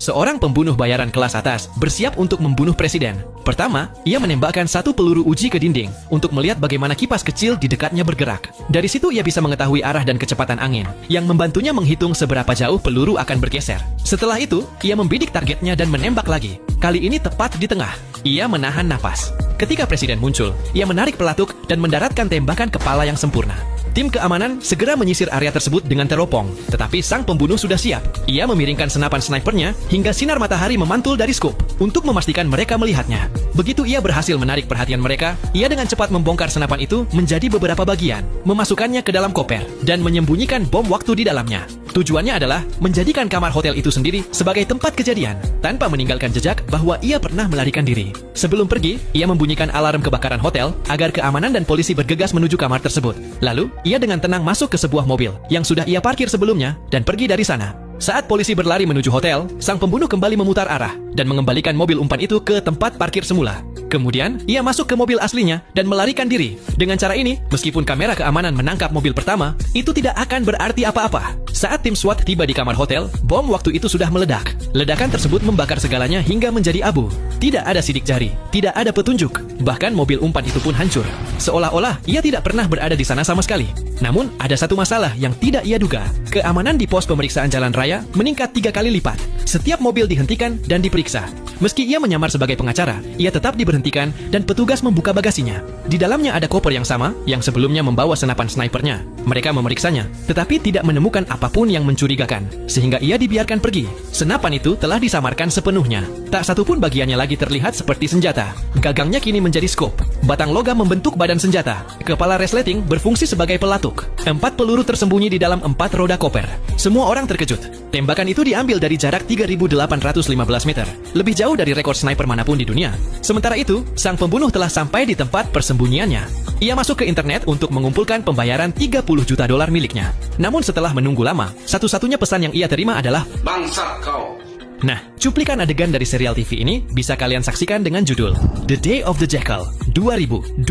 Seorang pembunuh bayaran kelas atas bersiap untuk membunuh presiden. Pertama, ia menembakkan satu peluru uji ke dinding untuk melihat bagaimana kipas kecil di dekatnya bergerak. Dari situ ia bisa mengetahui arah dan kecepatan angin, yang membantunya menghitung seberapa jauh peluru akan bergeser. Setelah itu, ia membidik targetnya dan menembak lagi. Kali ini tepat di tengah. Ia menahan napas. Ketika presiden muncul, ia menarik pelatuk dan mendaratkan tembakan kepala yang sempurna. Tim keamanan segera menyisir area tersebut dengan teropong, tetapi sang pembunuh sudah siap. Ia memiringkan senapan snipernya hingga sinar matahari memantul dari skop untuk memastikan mereka melihatnya. Begitu ia berhasil menarik perhatian mereka, ia dengan cepat membongkar senapan itu menjadi beberapa bagian, memasukkannya ke dalam koper, dan menyembunyikan bom waktu di dalamnya. Tujuannya adalah menjadikan kamar hotel itu sendiri sebagai tempat kejadian, tanpa meninggalkan jejak bahwa ia pernah melarikan diri. Sebelum pergi, ia membunyikan alarm kebakaran hotel agar keamanan dan polisi bergegas menuju kamar tersebut. Lalu, ia dengan tenang masuk ke sebuah mobil yang sudah ia parkir sebelumnya dan pergi dari sana. Saat polisi berlari menuju hotel, sang pembunuh kembali memutar arah dan mengembalikan mobil umpan itu ke tempat parkir semula. Kemudian, ia masuk ke mobil aslinya dan melarikan diri. Dengan cara ini, meskipun kamera keamanan menangkap mobil pertama, itu tidak akan berarti apa-apa. Saat tim SWAT tiba di kamar hotel, bom waktu itu sudah meledak. Ledakan tersebut membakar segalanya hingga menjadi abu. Tidak ada sidik jari, tidak ada petunjuk. Bahkan mobil umpan itu pun hancur. Seolah-olah ia tidak pernah berada di sana sama sekali. Namun, ada satu masalah yang tidak ia duga. Keamanan di pos pemeriksaan jalan raya meningkat 3 kali lipat. Setiap mobil dihentikan dan diperiksa. Meski ia menyamar sebagai pengacara, ia tetap diberhentikan dan petugas membuka bagasinya. Di dalamnya ada koper yang sama yang sebelumnya membawa senapan snipernya. Mereka memeriksanya, tetapi tidak menemukan apapun yang mencurigakan, sehingga ia dibiarkan pergi. Senapan itu telah disamarkan sepenuhnya. Tak satupun bagiannya lagi terlihat seperti senjata. Gagangnya kini menjadi skop. Batang logam membentuk badan senjata. Kepala resleting berfungsi sebagai pelatuk. 4 peluru tersembunyi di dalam 4 roda koper. Semua orang terkejut. Tembakan itu diambil dari jarak 3.815 meter. Lebih jauh dari rekor sniper manapun di dunia. Sementara itu, sang pembunuh telah sampai di tempat persembunyiannya. Ia masuk ke internet untuk mengumpulkan pembayaran 30 juta dolar miliknya. Namun setelah menunggu lama, satu-satunya pesan yang ia terima adalah "Bangsat kau!" Nah, cuplikan adegan dari serial TV ini bisa kalian saksikan dengan judul The Day of the Jackal 2024.